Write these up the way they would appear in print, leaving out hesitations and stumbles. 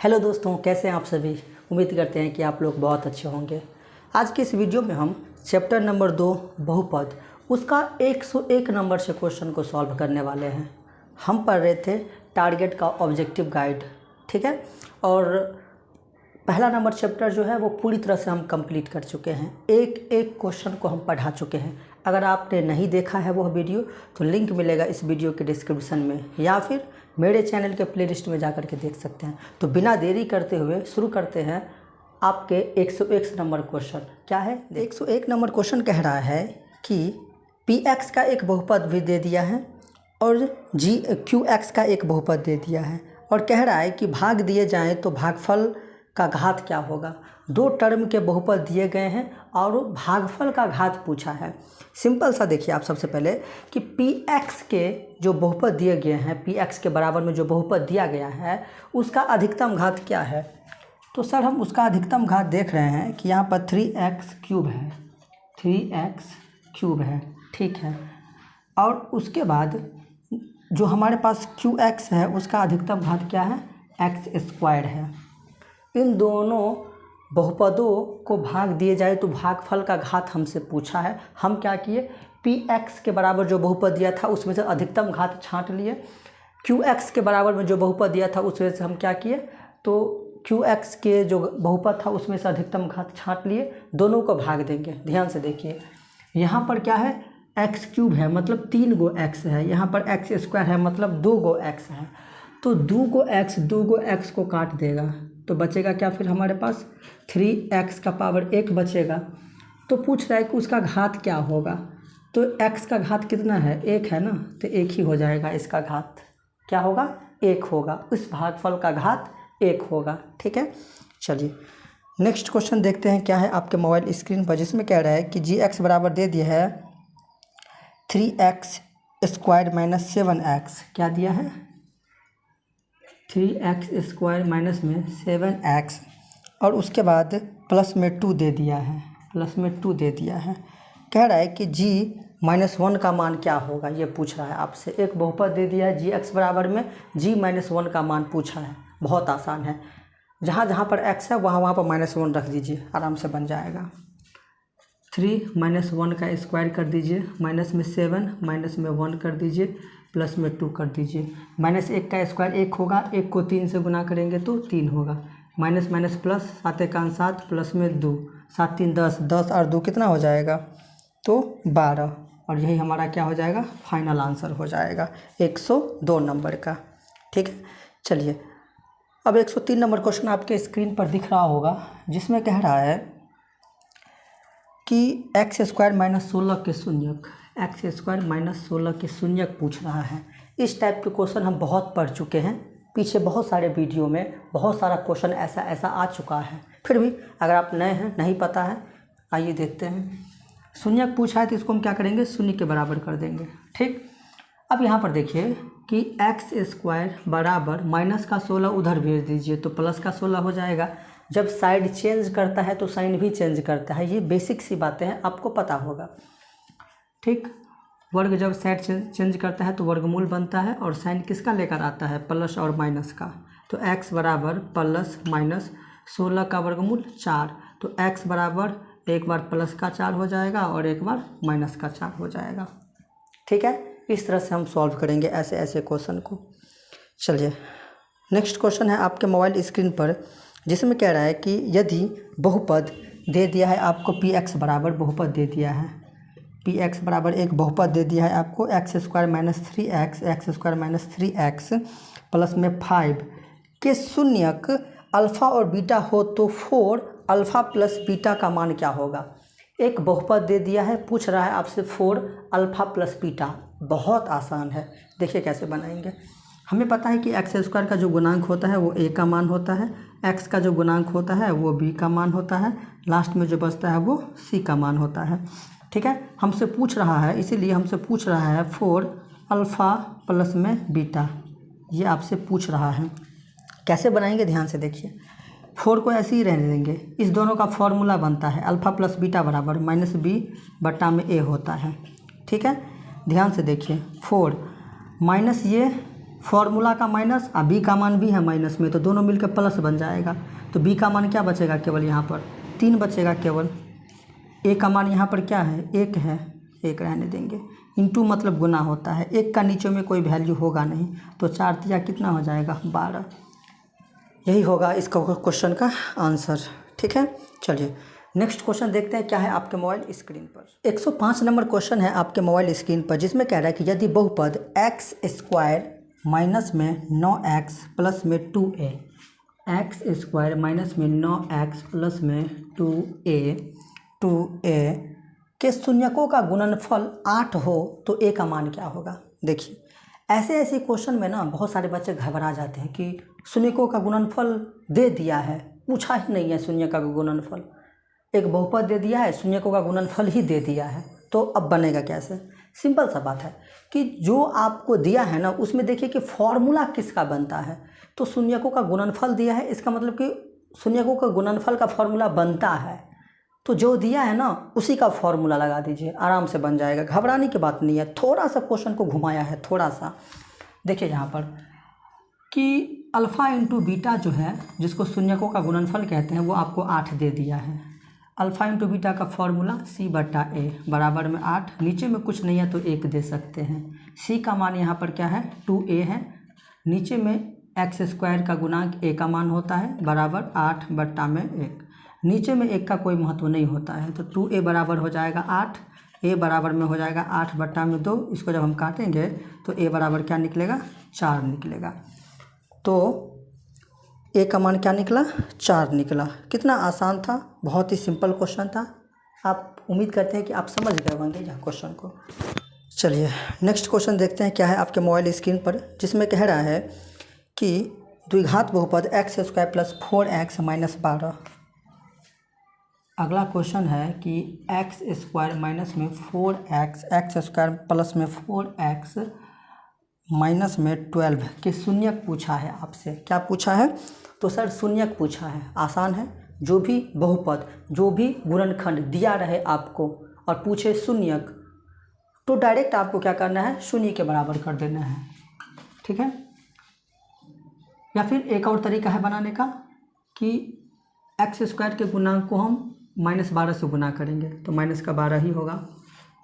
Hello दोस्तों, कैसे हैं आप सभी। उम्मीद करते हैं कि आप लोग बहुत अच्छे होंगे। आज के इस वीडियो में हम चैप्टर नंबर 2 बहुपद उसका 101 नंबर से क्वेश्चन को सॉल्व करने वाले हैं। हम पढ़ रहे थे टारगेट का ऑब्जेक्टिव गाइड, ठीक है। और पहला नंबर चैप्टर जो है वो पूरी तरह से हम कंप्लीट कर चुके हैं। एक एक क्वेश्चन को हम पढ़ा चुके हैं। अगर आपने नहीं देखा है वह वीडियो तो लिंक मिलेगा इस वीडियो के डिस्क्रिप्शन में, या फिर मेरे चैनल के प्लेलिस्ट में जाकर के देख सकते हैं। तो बिना देरी करते हुए शुरू करते हैं आपके 101 नंबर क्वेश्चन। क्या है 101 नंबर क्वेश्चन? कह रहा है कि px का एक बहुपद भी दे दिया है और qx का एक बहुपद दे दिया है, और कह रहा है कि भाग दिए जाएं तो भागफल का घात क्या होगा। दो टर्म के बहुपद दिए गए हैं और भागफल का घात पूछा है। सिंपल सा देखिए आप सबसे पहले कि px के जो बहुपद दिए गए हैं, px के बराबर में जो बहुपद दिया गया है उसका अधिकतम घात क्या है। तो सर हम उसका अधिकतम घात देख रहे हैं कि यहाँ पर 3x³ है, 3x³ है, ठीक है। और उसके बाद जो हमारे पास qx है उसका अधिकतम घात क्या है, x² है। इन दोनों बहुपदों को भाग दिए जाए तो भागफल का घात हमसे पूछा है। हम क्या किए, px के बराबर जो बहुपद दिया था उसमें से अधिकतम घात छांट लिए। qx के बराबर में जो बहुपद दिया था उसमें से हम क्या किए, तो qx के जो बहुपद था उसमें से अधिकतम घात छांट लिए। दोनों को भाग देंगे। ध्यान से देखिए, यहाँ पर क्या है, x³ है मतलब 3 गो x है, यहाँ पर x² है मतलब 2 गो x है। तो 2 गो x को काट देगा तो बचेगा क्या फिर हमारे पास 3x का पावर 1 बचेगा। तो पूछ रहा है कि उसका घात क्या होगा। तो x का घात कितना है, 1 है ना, तो 1 ही हो जाएगा। इसका घात क्या होगा, 1 होगा। इस भागफल का घात 1 होगा, ठीक है। चलिए नेक्स्ट क्वेश्चन देखते हैं क्या है आपके मोबाइल स्क्रीन पर, जिसमें कह रहा है कि gx बराबर दे दिया है 3x² - 7x। क्या दिया है, 3x² माइनस में 7x, और उसके बाद प्लस में 2 दे दिया है, प्लस में 2 दे दिया है। कह रहा है कि g-1 का मान क्या होगा, ये पूछ रहा है आपसे। एक बहुपद दे दिया है gx बराबर में g-1 का मान पूछा है। बहुत आसान है, जहाँ जहाँ पर x है वहाँ वहाँ पर -1 रख दीजिए, आराम से बन जाएगा। 3 - 1 का स्क्वायर कर दीजिए, माइनस में 7 माइनस में 1 कर दीजिए, प्लस में 2 कर दीजिए। -1 का स्क्वायर 1 होगा, 1 को 3 से गुना करेंगे तो 3 होगा। माइनस माइनस प्लस, 7 × 7 प्लस में 2, 7 × 3 10, 10 और 2 कितना हो जाएगा, तो 12। और यही हमारा क्या हो जाएगा, फाइनल आंसर हो जाएगा 102 नंबर का, ठीक है। चलिए अब 103 नंबर क्वेश्चन आपके स्क्रीन पर दिख रहा होगा, जिसमें कह रहा है कि x² - 16 के शून्यक, x² - 16 के शून्यक पूछ रहा है। इस टाइप के क्वेश्चन हम बहुत पढ़ चुके हैं, पीछे बहुत सारे वीडियो में बहुत सारा क्वेश्चन ऐसा आ चुका है। फिर भी अगर आप नए हैं, नहीं पता है, आइए देखते हैं। शून्यक पूछा है तो इसको हम क्या करेंगे, शून्य के बराबर कर देंगे, ठीक। अब यहाँ पर देखिए कि x² बराबर माइनस का 16 उधर भेज दीजिए तो प्लस का 16 हो जाएगा। जब साइड चेंज करता है तो साइन भी चेंज करता है, ये बेसिक सी बातें हैं, आपको पता होगा, ठीक। वर्ग जब साइड चेंज करता है तो वर्गमूल बनता है, और साइन किसका लेकर आता है, प्लस और माइनस का। तो x बराबर प्लस माइनस 16 का वर्गमूल 4, तो x बराबर एक बार प्लस का 4 हो जाएगा और एक बार माइनस का 4 हो जाएगा, ठीक है। इस तरह से हम सॉल्व करेंगे ऐसे क्वेश्चन को। चलिए नेक्स्ट क्वेश्चन है आपके मोबाइल स्क्रीन पर, जिसमें कह रहा है कि यदि बहुपद दे दिया है आपको, px बराबर बहुपद दे दिया है, px बराबर एक बहुपद दे दिया है आपको x² - 3x, x² - 3x plus में 5 के शून्यक अल्फ़ा और बीटा हो तो 4 अल्फ़ा प्लस बीटा का मान क्या होगा। एक बहुपद दे दिया है, पूछ रहा है आपसे 4 अल्फ़ा प्लस बीटा। बहुत आसान है, देखिए कैसे बनाएंगे। हमें पता है कि x² का जो गुणांक होता है वो a का मान होता है, x का जो गुणांक होता है वो b का मान होता है, लास्ट में जो बचता है वो c का मान होता है, ठीक है। हमसे पूछ रहा है, इसीलिए हमसे पूछ रहा है 4 अल्फ़ा प्लस में बीटा, ये आपसे पूछ रहा है। कैसे बनाएंगे, ध्यान से देखिए। 4 को ऐसे ही रहने देंगे, इस दोनों का फॉर्मूला बनता है अल्फ़ा प्लस बीटा बराबर -b/a होता है, ठीक है। ध्यान से देखिए, 4 माइनस ये फॉर्मूला का माइनस और बी का मान भी है माइनस में, तो दोनों मिलकर प्लस बन जाएगा। तो बी का मान क्या बचेगा, केवल यहाँ पर 3 बचेगा केवल। ए का मान यहाँ पर क्या है, 1 है, 1 रहने देंगे। इंटू मतलब गुना होता है, 1 का नीचे में कोई वैल्यू होगा नहीं, तो 4 तिया कितना हो जाएगा, 12। यही होगा इसका क्वेश्चन का आंसर। ठीक है, चलिए नेक्स्ट क्वेश्चन देखते हैं क्या है आपके मोबाइल स्क्रीन पर। 105 नंबर क्वेश्चन है आपके मोबाइल स्क्रीन पर, जिसमें कह रहा है कि यदि बहुपद एक्स स्क्वायर माइनस में 9x प्लस में 2a, एक्स स्क्वायर माइनस में 9x प्लस में 2a के शून्यकों का गुणनफल 8 हो तो a का मान क्या होगा। देखिए ऐसे क्वेश्चन में ना बहुत सारे बच्चे घबरा जाते हैं कि शून्यकों का गुणनफल दे दिया है, पूछा ही नहीं है शून्य का गुणनफल। एक बहुपद दे दिया है, शून्यकों का गुणनफल ही दे दिया है, तो अब बनेगा कैसे। सिंपल सा बात है कि जो आपको दिया है ना उसमें देखिए कि फॉर्मूला किसका बनता है। तो शून्यकों का गुणनफल दिया है, इसका मतलब कि शून्यकों का गुणनफल का फॉर्मूला बनता है, तो जो दिया है ना उसी का फॉर्मूला लगा दीजिए, आराम से बन जाएगा, घबराने की बात नहीं है। थोड़ा सा क्वेश्चन को घुमाया है, थोड़ा सा देखिए यहाँ पर कि अल्फ़ा इंटू बीटा जो है, जिसको शून्यकों का गुणनफल कहते हैं, वो आपको 8 दे दिया है। अल्फ़ा इंटू बीटा का फॉर्मूला c/a बराबर में 8, नीचे में कुछ नहीं है तो 1 दे सकते हैं। c का मान यहाँ पर क्या है, 2a है, नीचे में एक्स स्क्वायर का गुणांक a का मान होता है बराबर 8/1, नीचे में 1 का कोई महत्व नहीं होता है, तो 2a बराबर हो जाएगा 8, a बराबर में हो जाएगा 8/2। इसको जब हम काटेंगे तो a बराबर क्या निकलेगा, 4 निकलेगा। तो a का मान क्या निकला, 4 निकला। कितना आसान था, बहुत ही सिंपल क्वेश्चन था। आप उम्मीद करते हैं कि आप समझ गए होंगे यह क्वेश्चन को। चलिए नेक्स्ट क्वेश्चन देखते हैं क्या है आपके मोबाइल स्क्रीन पर, जिसमें कह रहा है कि द्विघात बहुपद x square plus 4x minus 12। अगला क्वेश्चन है कि एक्स स्क्वायर माइनस में 4x, एक्स स्क्वायर प्लस में 4x माइनस में 12 के शून्यक पूछा है आपसे। क्या पूछा है, तो सर शून्यक पूछा है। आसान है, जो भी बहुपद, जो भी गुणनखंड दिया रहे आपको और पूछे शून्यक, तो डायरेक्ट आपको क्या करना है, शून्य के बराबर कर देना है। ठीक है, या फिर एक और तरीका है बनाने का कि एक्स स्क्वायर के गुणांक को हम -12 से गुना करेंगे, तो माइनस का 12 ही होगा।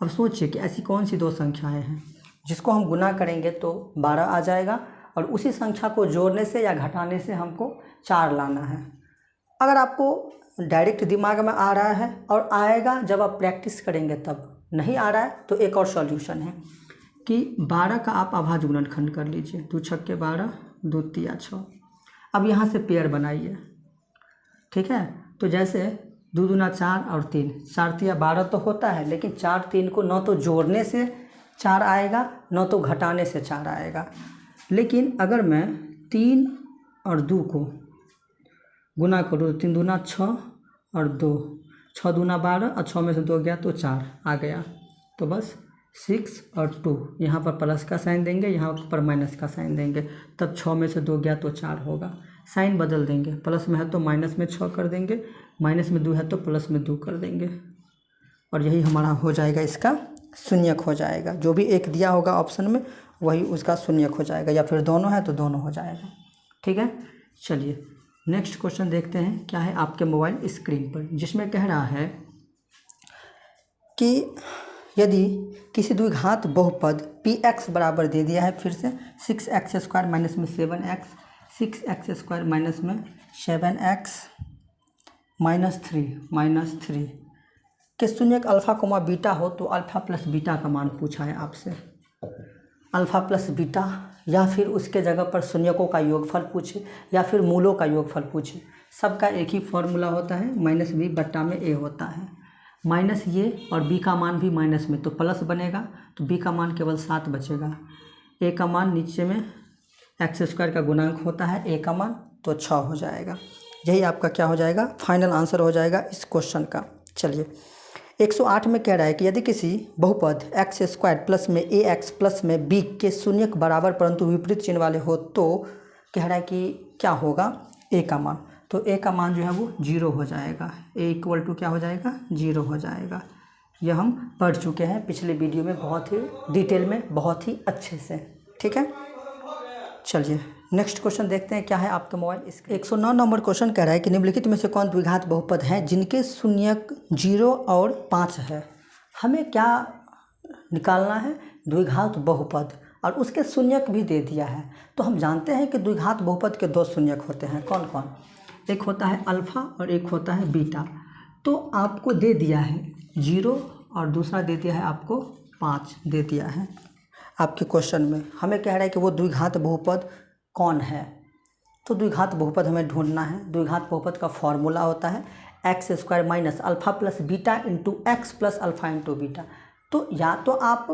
अब सोचिए कि ऐसी कौन सी दो संख्याएं हैं जिसको हम गुना करेंगे तो 12 आ जाएगा, और उसी संख्या को जोड़ने से या घटाने से हमको 4 लाना है। अगर आपको डायरेक्ट दिमाग में आ रहा है और आएगा जब आप प्रैक्टिस करेंगे तब, नहीं आ रहा है तो एक और सॉल्यूशन है कि 12 का आप अभाज्य गुणनखंड कर लीजिए, 2 छक्के 12, 2 तिया 6। अब यहाँ से पेयर बनाइए। ठीक है, तो जैसे 2 दूना 4 और 3, 4 तिया 12 तो होता है, लेकिन 4 3 को न तो जोड़ने से 4 आएगा न तो घटाने से 4 आएगा। लेकिन अगर मैं 3 और 2 को गुना करूँ तो 3 दूना 6 और 2, 6 दूना 12 और 6 में से 2 गया तो 4 आ गया। तो बस 6 और 2, यहाँ पर प्लस का साइन देंगे, यहाँ पर माइनस का साइन देंगे, तब 6 में से 2 गया तो 4 होगा। साइन बदल देंगे, प्लस में है तो माइनस में 6 कर देंगे, माइनस में 2 है तो प्लस में 2 कर देंगे, और यही हमारा हो जाएगा, इसका शून्यक हो जाएगा। जो भी एक दिया होगा ऑप्शन में वही उसका शून्यक हो जाएगा, या फिर दोनों है तो दोनों हो जाएगा। ठीक है, चलिए नेक्स्ट क्वेश्चन देखते हैं क्या है आपके मोबाइल स्क्रीन पर, जिसमें कह रहा है कि यदि किसी द्विघात बहुपद px बराबर दे दिया है, फिर से 6x स्क्वायर माइनस में 7x, 6x स्क्वायर माइनस में 7x माइनस 3 के शून्यक अल्फ़ा कोमा बीटा हो, तो अल्फ़ा प्लस बीटा का मान पूछा है आपसे। अल्फ़ा प्लस बीटा, या फिर उसके जगह पर शून्यकों का योगफल पूछे, या फिर मूलों का योगफल पूछे। सबका एक ही फॉर्मूला होता है, -b/a होता है। माइनस ये और b का मान भी माइनस में, तो प्लस बनेगा, तो b का मान केवल 7 बचेगा। a का मान नीचे में एक्स स्क्वायर का गुणांक होता है, a का मान तो 6 हो जाएगा। यही आपका क्या हो जाएगा, फाइनल आंसर हो जाएगा इस क्वेश्चन का। चलिए 108 में कह रहा है कि यदि किसी बहुपद एक्स स्क्वायर प्लस में ax प्लस में b के शून्यक बराबर परंतु विपरीत चिन्ह वाले हो, तो कह रहा है कि क्या होगा, a का मान, तो a का मान जो है वो 0 हो जाएगा। a = क्या हो जाएगा, 0 हो जाएगा। यह हम पढ़ चुके हैं पिछले वीडियो में बहुत ही डिटेल में, बहुत ही अच्छे से। ठीक है, चलिए नेक्स्ट क्वेश्चन देखते हैं क्या है आपका मोबाइल स्क्रीन। 109 नंबर क्वेश्चन कह रहा है कि निम्नलिखित में से कौन द्विघात बहुपद हैं जिनके शून्यक 0 और 5 है। हमें क्या निकालना है, द्विघात बहुपद, और उसके शून्यक भी दे दिया है। तो हम जानते हैं कि द्विघात बहुपद के दो शून्यक होते हैं, कौन कौन, एक होता है अल्फ़ा और एक होता है बीटा। तो आपको दे दिया है 0 और दूसरा दे दिया है आपको 5 दे दिया है आपके क्वेश्चन में। हमें कह रहा है कि वो द्विघात बहुपद कौन है। तो द्विघात बहुपद हमें ढूंढना है। द्विघात बहुपद का फॉर्मूला होता है x square minus alpha plus beta into x plus alpha into beta. तो या तो आप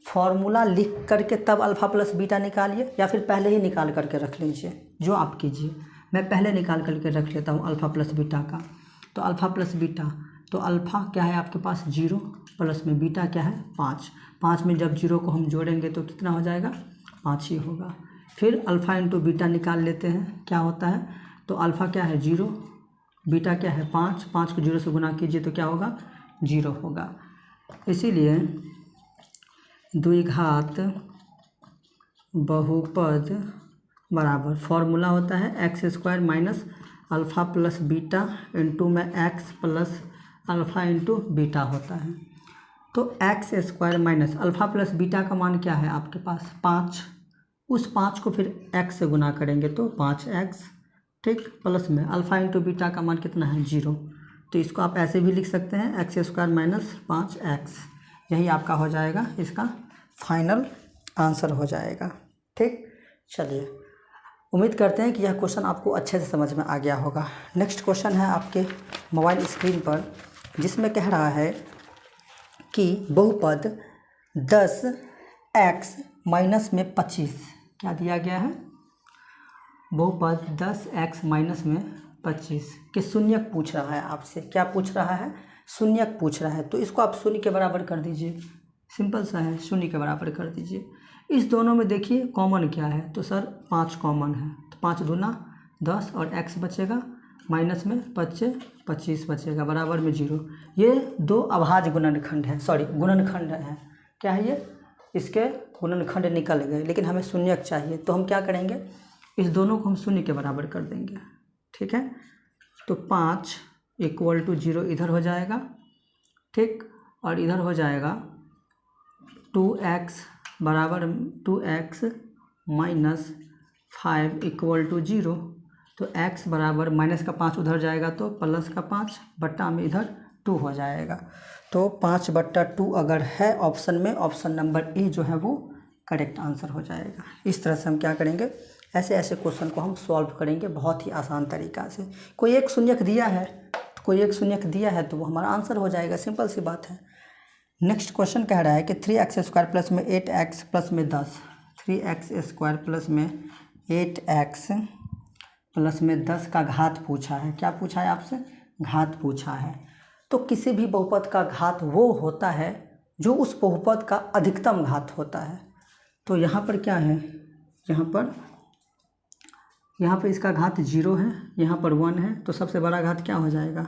फॉर्मूला लिख करके तब अल्फ़ा प्लस बीटा निकालिए, या फिर पहले ही निकाल करके रख लीजिए, जो आप कीजिए। मैं पहले निकाल करके रख लेता हूँ अल्फ़ा प्लस बीटा का। तो अल्फ़ा प्लस बीटा, तो अल्फ़ा क्या है आपके पास 0 प्लस में बीटा क्या है 5। 5 में जब 0 को हम जोड़ेंगे तो कितना हो जाएगा, 5 ही होगा। फिर अल्फ़ा इंटू बीटा निकाल लेते हैं, क्या होता है। तो अल्फ़ा क्या है 0, बीटा क्या है 5, 5 को 0 से गुना कीजिए तो क्या होगा 0 होगा। इसीलिए द्विघात बहुपद बराबर फॉर्मूला होता है x square minus alpha plus beta into में x plus alpha into beta होता है। तो x square minus alpha plus beta का मान क्या है आपके पास 5, उस 5 को फिर x से गुना करेंगे तो 5x, ठीक, प्लस में अल्फ़ा इंटू बीटा का मान कितना है 0। तो इसको आप ऐसे भी लिख सकते हैं एक्स स्क्वायर माइनस 5x। यही आपका हो जाएगा, इसका फाइनल आंसर हो जाएगा, ठीक। चलिए उम्मीद करते हैं कि यह क्वेश्चन आपको अच्छे से समझ में आ गया होगा। नेक्स्ट क्वेश्चन है आपके मोबाइल स्क्रीन पर, जिसमें कह रहा है कि बहुपद 10x माइनस में 25, क्या दिया गया है, बहुपद 10x माइनस में 25 के शून्यक पूछ रहा है आपसे। क्या पूछ रहा है, शून्यक पूछ रहा है। तो इसको आप शून्य के बराबर कर दीजिए, सिंपल सा है, शून्य के बराबर कर दीजिए। इस दोनों में देखिए कॉमन क्या है, तो सर 5 कॉमन है, तो 5 दूना 10 और x बचेगा, माइनस में 25 बचेगा, बराबर में 0। ये दो अभाज्य गुणनखंड है, सॉरी गुणनखंड है। क्या है ये, इसके गुणनखंड निकल गए, लेकिन हमें शून्यक चाहिए। तो हम क्या करेंगे, इस दोनों को हम शून्य के बराबर कर देंगे, ठीक है। तो 5 = 0 इधर हो जाएगा, ठीक, और इधर हो जाएगा 2x बराबर 2x माइनस 5 = 0। तो x बराबर माइनस का 5 उधर जाएगा तो प्लस का 5 बट्टा में इधर 2 हो जाएगा। तो 5/2 अगर है ऑप्शन में, ऑप्शन नंबर ए जो है वो करेक्ट आंसर हो जाएगा। इस तरह से हम क्या करेंगे, ऐसे ऐसे क्वेश्चन को हम सॉल्व करेंगे बहुत ही आसान तरीक़ा से। कोई एक शून्यक दिया है, तो वो हमारा आंसर हो जाएगा, सिंपल सी बात है। नेक्स्ट क्वेश्चन कह रहा है कि 3x² प्लस में 8x प्लस में 10, 3x² प्लस में 8x प्लस में 10 का घात पूछा है। क्या पूछा है आपसे, घात पूछा है। तो किसी भी बहुपद का घात वो होता है जो उस बहुपद का अधिकतम घात होता है। तो यहाँ पर क्या है, यहाँ पर इसका घात 0 है, यहाँ पर 1 है, तो सबसे बड़ा घात क्या हो जाएगा,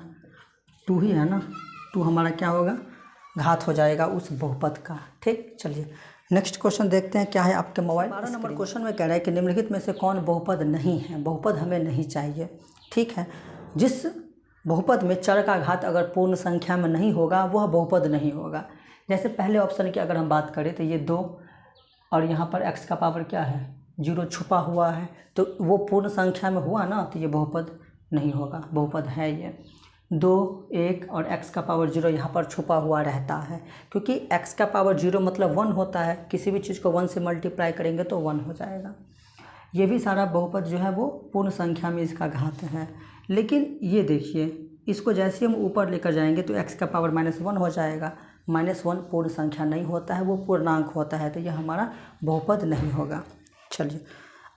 2 ही है ना। 2 हमारा क्या होगा, घात हो जाएगा उस बहुपद का, ठीक। चलिए नेक्स्ट क्वेश्चन देखते हैं क्या है आपके मोबाइल। 12 नंबर क्वेश्चन में कह रहा है कि निम्नलिखित में से कौन बहुपद नहीं है। बहुपद हमें नहीं चाहिए, ठीक है। जिस बहुपद में चर का घात अगर पूर्ण संख्या में नहीं होगा वह बहुपद नहीं होगा। जैसे पहले ऑप्शन की अगर हम बात करें तो ये 2 और यहाँ पर x का पावर क्या है 0 छुपा हुआ है, तो वो पूर्ण संख्या में हुआ ना, तो ये बहुपद नहीं होगा। बहुपद है ये 2, 1 और x का पावर 0 यहाँ पर छुपा हुआ रहता है, क्योंकि x का पावर 0 मतलब 1 होता है। किसी भी चीज़ को 1 से मल्टीप्लाई करेंगे तो 1 हो जाएगा। ये भी सारा बहुपद जो है वो पूर्ण संख्या में इसका घात है। लेकिन ये देखिए, इसको जैसे हम ऊपर लेकर जाएंगे तो x का पावर -1 हो जाएगा। -1 पूर्ण संख्या नहीं होता है, वो पूर्णांक होता है, तो यह हमारा बहुपद नहीं होगा। चलिए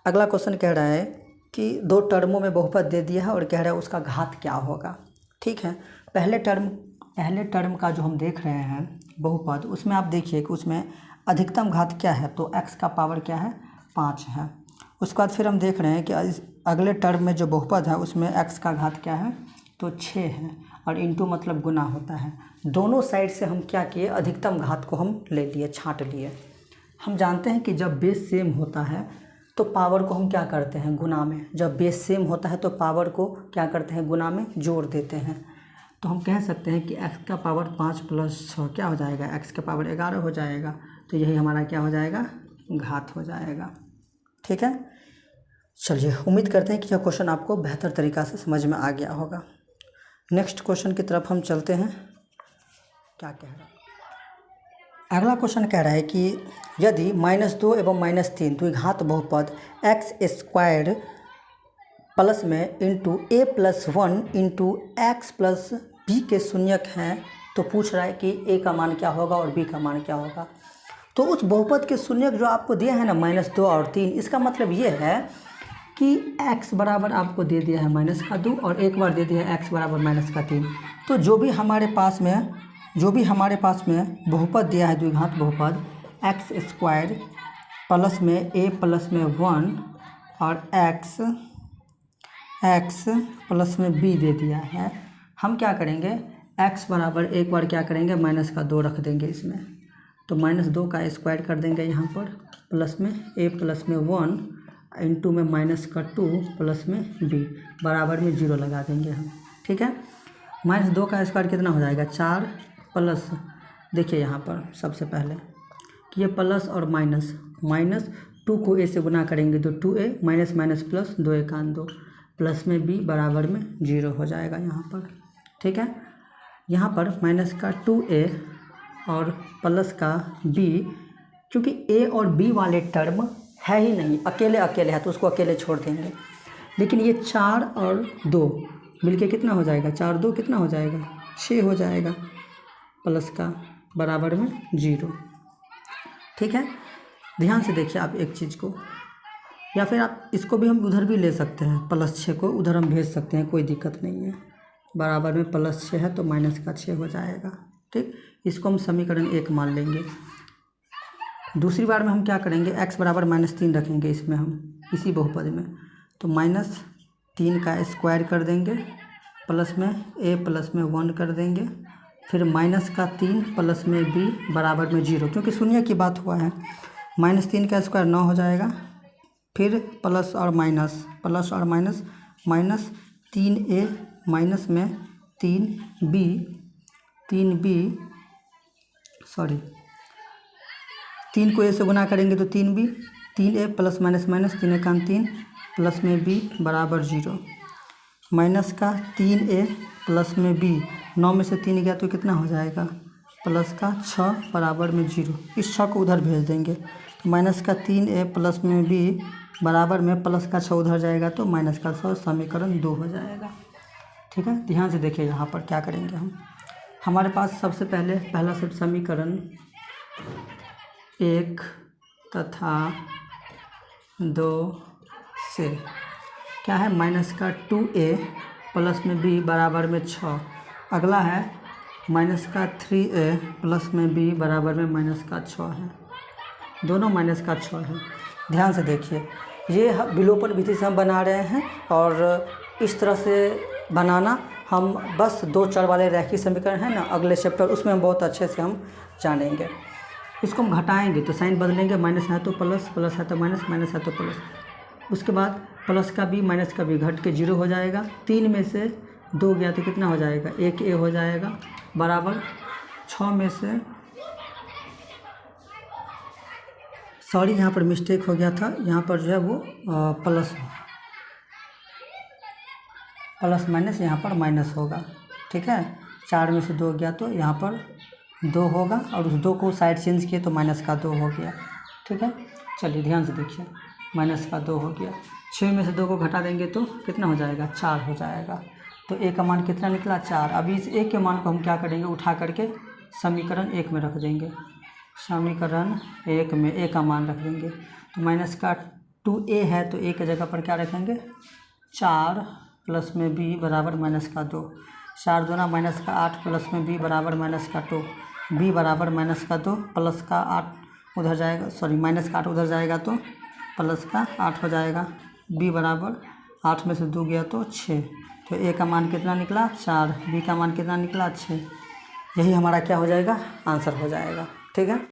अगला क्वेश्चन कह रहा है कि 2 टर्मों में बहुपद दे दिया है और कह रहा है उसका घात क्या होगा, ठीक है। पहले टर्म का जो हम देख रहे हैं बहुपद, उसमें आप देखिए कि उसमें अधिकतम घात क्या है, तो x का पावर क्या है 5 है। उसके बाद फिर हम देख रहे हैं कि अगले टर्म में जो बहुपद है उसमें x का घात क्या है, तो 6 है, और इंटू मतलब गुना होता है। दोनों साइड से हम क्या किए, अधिकतम घात को हम ले लिए, छाँट लिए। हम जानते हैं कि जब बेस सेम होता है तो पावर को हम क्या करते हैं, गुना में। जब बेस सेम होता है तो पावर को क्या करते हैं, गुना में जोड़ देते हैं। तो हम कह सकते हैं कि x का पावर 5 + 6 क्या हो जाएगा, x का पावर 11 हो जाएगा। तो यही हमारा क्या हो जाएगा, घात हो जाएगा। ठीक है, चलिए उम्मीद करते हैं कि यह क्वेश्चन आपको बेहतर तरीक़ा से समझ में आ गया होगा। नेक्स्ट क्वेश्चन की तरफ हम चलते हैं। क्या कह रहा है, अगला क्वेश्चन कह रहा है कि यदि -2 एवं -3 द्विघात बहुपद x² प्लस में into a+1 into x+ b के शून्यक हैं, तो पूछ रहा है कि a का मान क्या होगा और b का मान क्या होगा। तो उस बहुपद के शून्यक जो आपको दिया है ना -2 और 3, इसका मतलब ये है कि x बराबर आपको दे दिया है -2 और एक बार दे दिया है x बराबर -3। तो जो भी हमारे पास में बहुपद दिया है, द्विघात बहुपद x² प्लस में a+1 और x प्लस में b दे दिया है, हम क्या करेंगे, x बराबर एक बार क्या करेंगे, -2 रख देंगे इसमें। तो -2 का स्क्वायर कर देंगे यहाँ पर, प्लस में a+1 इंटू में -2 प्लस में b बराबर में 0 लगा देंगे हम। ठीक है, -2 का स्क्वायर कितना हो जाएगा, 4 प्लस, देखिए यहाँ पर सबसे पहले कि ये प्लस और -2 को a से गुना करेंगे तो 2a माइनस प्लस 2 × 2 प्लस में b बराबर में 0 हो जाएगा यहाँ पर। ठीक है, यहाँ पर -2a और प्लस का b, क्योंकि a और b वाले टर्म है ही नहीं, अकेले अकेले है तो उसको अकेले छोड़ देंगे। लेकिन ये 4 और 2 मिलके कितना हो जाएगा, 4 2 कितना हो जाएगा, 6 हो जाएगा, प्लस का बराबर में 0। ठीक है, ध्यान से देखिए आप एक चीज़ को, या फिर आप इसको भी हम उधर भी ले सकते हैं, +6 को उधर हम भेज सकते हैं, कोई दिक्कत नहीं है। बराबर में +6 है तो -6 हो जाएगा। ठीक, इसको हम समीकरण 1 मान लेंगे। दूसरी बार में हम क्या करेंगे, x बराबर -3 रखेंगे इसमें हम, इसी बहुपद में। तो -3 का स्क्वायर कर देंगे, प्लस में a+1 कर देंगे, फिर -3 प्लस में b बराबर में 0, क्योंकि शून्य की बात हुआ है। -3 का स्क्वायर 9 हो जाएगा, फिर प्लस और माइनस -3a माइनस में 3 को a से गुना करेंगे तो 3b, 3a plus minus 3 × 3 plus में b बराबर 0, माइनस का 3a प्लस में b, 9 में से 3 गया तो कितना हो जाएगा, प्लस का 6 बराबर में 0। इस 6 को उधर भेज देंगे, तो माइनस का 3a प्लस में b बराबर में प्लस का 6 उधर जाएगा तो माइनस का 6, समीकरण 2 हो जाएगा। ठीक है, ध्यान से देखिए यहाँ पर क्या करेंगे हम। हमारे पास सबसे पहले पहला सब समीकरण 1 तथा 2 से क्या है, -2a प्लस में b बराबर में 6। अगला है -3a प्लस में b बराबर में -6 है, दोनों -6 है। ध्यान से देखिए, ये विलोपन विधि से हम बना रहे हैं, और इस तरह से बनाना हम बस 2 चर वाले रैखिक समीकरण है ना, अगले चैप्टर उसमें हम बहुत अच्छे से हम जानेंगे। इसको हम घटाएंगे तो साइन बदलेंगे, माइनस है तो प्लस, प्लस है तो माइनस, माइनस है तो प्लस। उसके बाद प्लस का b माइनस का b घट के 0 हो जाएगा। 3 में से 2 गया तो कितना हो जाएगा, 1a हो जाएगा, बराबर 6 में से, सॉरी यहाँ पर मिस्टेक हो गया था, यहाँ पर जो है वो प्लस माइनस यहाँ पर माइनस होगा। ठीक है, 4 में से 2 गया तो यहाँ पर 2 होगा, और उस 2 को साइड चेंज किए तो -2 हो गया। ठीक है, चलिए ध्यान से देखिए, -2 हो गया। 6 में से 2 को घटा देंगे तो कितना हो जाएगा, 4 हो जाएगा। तो a का मान कितना निकला, 4। अभी इस a के मान को हम क्या करेंगे, उठा करके समीकरण 1 में रख देंगे। समीकरण 1 में a का मान रख देंगे, तो -2a है तो a की जगह पर क्या रखेंगे, 4 प्लस में b बराबर -2, 4 दूना -8 प्लस में b बराबर -2, b बराबर -2 प्लस का 8 उधर जाएगा, सॉरी -8 उधर जाएगा तो प्लस का 8 हो जाएगा, b बराबर 8 में से 2 गया तो 6। तो a का मान कितना निकला, 4, b का मान कितना निकला, 6। यही हमारा क्या हो जाएगा, आंसर हो जाएगा। ठीक है।